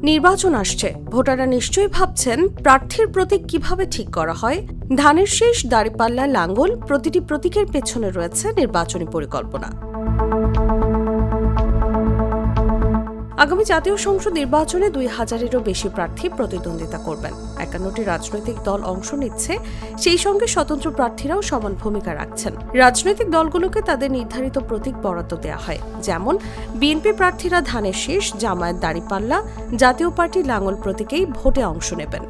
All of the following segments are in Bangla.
নির্বাচন আসছে, ভোটাররা নিশ্চয়ই ভাবছেন প্রার্থীর প্রতীক কিভাবে ঠিক করা হয়। ধানের শীষ, দাঁড়িপাল্লা, লাঙ্গল প্রতিটি প্রতীকের পেছনে রয়েছে নির্বাচনী পরিকল্পনা। আগামী জাতীয় সংসদ নির্বাচনে ২,০০০-এরও বেশি প্রার্থী প্রতিদ্বন্দ্বিতা করবেন। ৫১টি রাজনৈতিক দল অংশ নিচ্ছে, সেই সঙ্গে স্বতন্ত্র প্রার্থীরাও সমান ভূমিকা রাখছেন। রাজনৈতিক দলগুলোকে তাদের নির্ধারিত প্রতীক বরাদ্দ দেওয়া হয়, যেমন বিএনপি প্রার্থীরা ধানের শীষ, জামায়াত দাঁড়িপাল্লা, জাতীয় পার্টি লাঙ্গল প্রতীকেই ভোটে অংশ নেবেন।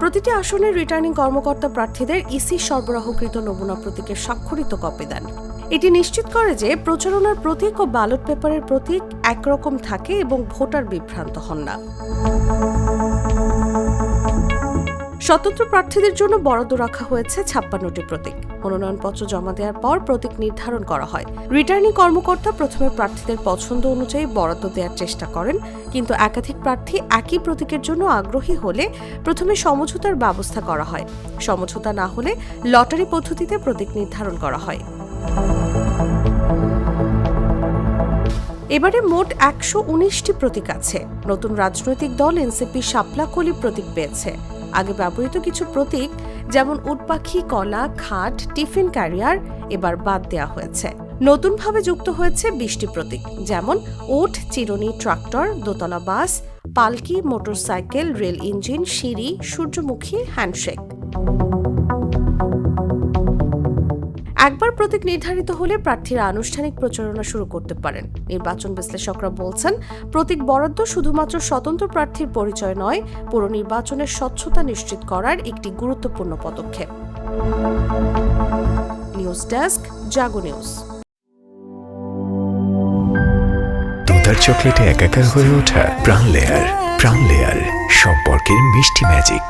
প্রতিটি আসনের রিটার্নিং কর্মকর্তা প্রার্থীদের ইসি সরবরাহকৃত নমুনা প্রতীকের স্বাক্ষরিত কপি দেন। এটি নিশ্চিত করে যে প্রচারণার প্রতীক ও ব্যালট পেপারের প্রতীক একরকম থাকে এবং ভোটার বিভ্রান্ত হন না। স্বতন্ত্র প্রার্থীদের জন্য বরাদ্দ রাখা হয়েছে ৫৬টি প্রতীক। মনোনয়নপত্র জমা দেওয়ার পর প্রতীক নির্ধারণ করা হয়। রিটার্নিং কর্মকর্তা প্রথমে প্রার্থীদের পছন্দ অনুযায়ী বরাদ্দ দেওয়ার চেষ্টা করেন, কিন্তু একাধিক প্রার্থী একই প্রতীকের জন্য আগ্রহী হলে প্রথমে সমঝোতার ব্যবস্থা করা হয়। সমঝোতা না হলে লটারি পদ্ধতিতে প্রতীক নির্ধারণ করা হয়। এবারে মোট ১১৯টি প্রতীক আছে। নতুন রাজনৈতিক দল এনসিপি শাপলা কলি প্রতীক পেয়েছে। আগে ব্যবহৃত কিছু প্রতীক যেমন উটপাখি, কলা, খাট, টিফিন ক্যারিয়ার এবার বাদ দেওয়া হয়েছে। নতুনভাবে যুক্ত হয়েছে ২০টি প্রতীক, যেমন উট, চিরুনি, ট্রাক্টর, দোতলা বাস, পালকি, মোটরসাইকেল, রেল ইঞ্জিন, সিঁড়ি, সূর্যমুখী, হ্যান্ডশেক। একবার প্রতীক নির্ধারিত হলে প্রার্থীরা আনুষ্ঠানিক প্রচারণা শুরু করতে পারেন। নির্বাচন বিশ্লেষকরা বলছেন, প্রতীক বরাদ্দ শুধুমাত্র স্বতন্ত্র প্রার্থীর পরিচয় নয়, পুরো নির্বাচনের স্বচ্ছতা নিশ্চিত করার একটি গুরুত্বপূর্ণ পদক্ষেপ। নিউজ ডেস্ক, জাগো নিউজ। দুধার চকলেটে একাকার হয়ে ওঠা প্রাণ লেয়ার সম্পর্কের মিষ্টি ম্যাজিক।